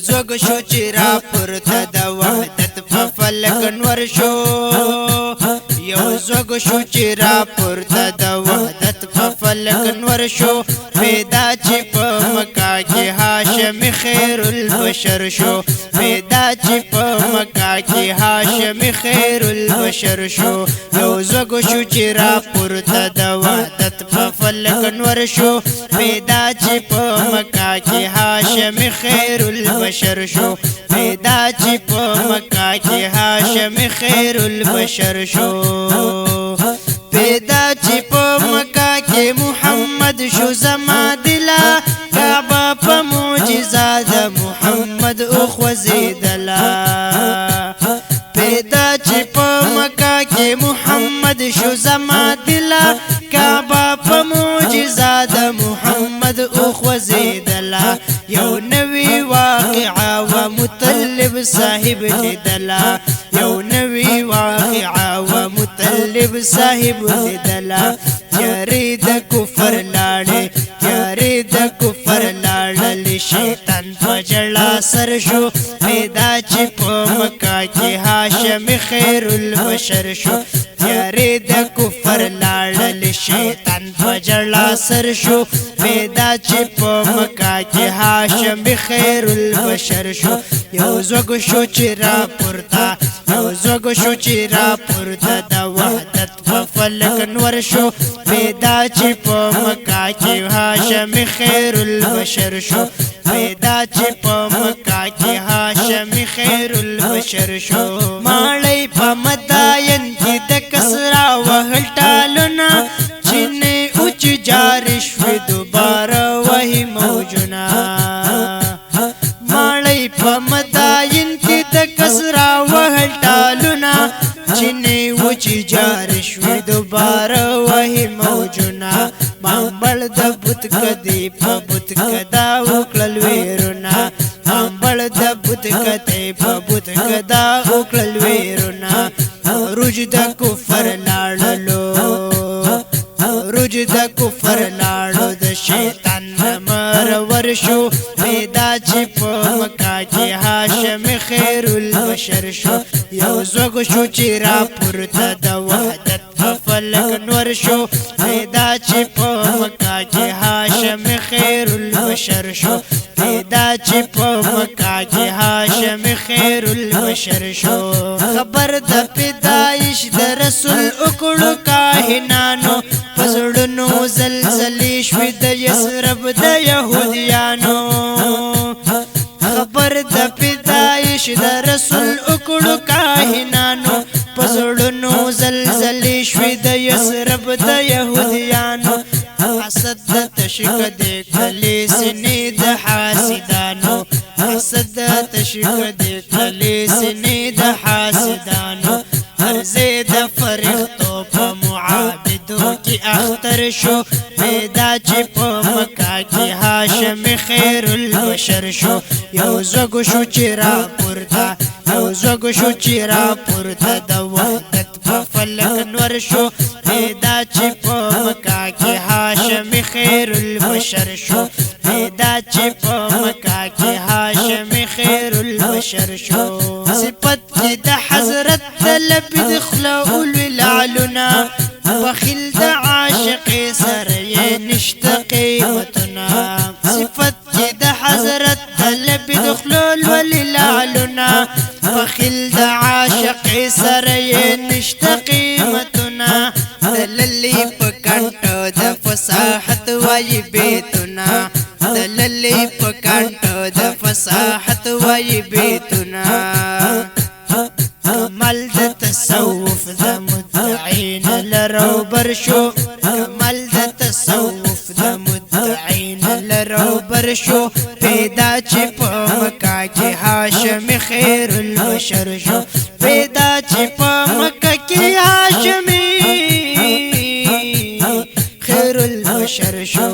زوګ شو چې را پورته د وحدت په فلک انور شو یو زوګ شو چې را پورته د وحدت په فلک انور شو پیدا چې په مکه کې هاشم خیر البشر شو پیدا چې په مکه کې هاشم خیر البشر شو یو زوګ شو چې را پورته د وحدت په فلک انور شو پیدا چې په مکه کې هاشم خیر البشر شو پیدا چې په مکه کې هاشم خیر البشر شو پیدا چې په مکه کې محمد شو زما دلا کعبه په معجزات محمد او خوځیدلا پیدا چې په مکه کې محمد شو زما دلا کعبه په معجزات محمد او خوځیدلا یو نوی واقعه و مطلب صاحب لیدلا یو نوی واقعه و مطلب صاحب لیدلا یاری د کفر لاړې یاری د کفر لاړې شیطان فجلا سر شو پیدا چې په مکه کې هاشم خیر البشر شو یاری د کفر لاړې شیطان فجلا سر شو پیدا چې په مکه کې هاشم خیر البشر شو یو زوګ شو چې را پورته یو زوګ شو چې را پورته د وحدت په فلک انور شو پیدا چې په مکه کې هاشم خیر البشر شو پیدا چې په مکه کې هاشم خیر البشر شو ماړی په مداین کې د کسرا وهل ټالونه چینه اوچ جارش و دوباره وਹੀ موجونه ماړی په مداین کې د کسرا وهل ټالونه چینه اوچ جارش و دوباره وਹੀ موجونه مامبل د بوت کدی په بوت کدا وکړل ویرونه مامبل د بوت کدی په بوت کدا وکړل ویرونه روج د کفر لاړلو روج د کفر لاړو د شیطان مر ورشو پیدا چې په مکه کې هاشم خیر البشر شو یو زوګ شو چې را پورته د وحدت په فلک انور شو پیدا چې په مکه کې هاشم خیر البشر شو پیدا چې په مکه کې هاشم خیر البشر شو خبر د پیدایش د رسول وکړو کاهنانو پزړونو زلزلې شوې د یسرب د يهوديانو خبر د پیدایش د رسول وکړو کاهنانو پزړونو زلزلې شوې د یسرب د يهوديانو حسد د تشک د کلی سینې د حاسدانو حسد د تشک د کلی سینې د حاسدانو ارزه د فرښتو په معابدو کې اختر شو پیدا چې په مکه کې هاشم خیر البشر شو یو زوګ شو چې را پورته یو زوګ شو چې را پورته د وحدت په فلک انور شو پیدا چې په مکه کې هاشم خیر البشر شو پیدا چې په مکه کې هاشم خیر البشر شو صفت د حضرت طلب دخله الولعلنا بخیل د عاشق سره نشته قیمتنا صفت د حضرت طلب دخله الولعلنا بخیل د عاشق سره نشته قیمتنا دللی په کانټو د فصاحت وای بیتنا دللی په کانټو د فصاحت وای بیتنا کمال د تصوف د مدعین لرو برشو کمال د تصوف د مدعین لرو برشو پیدا چې په مکه کې هاشم خیر البشر شو پیدا چې په مکه کې هاشم خیر البشر شو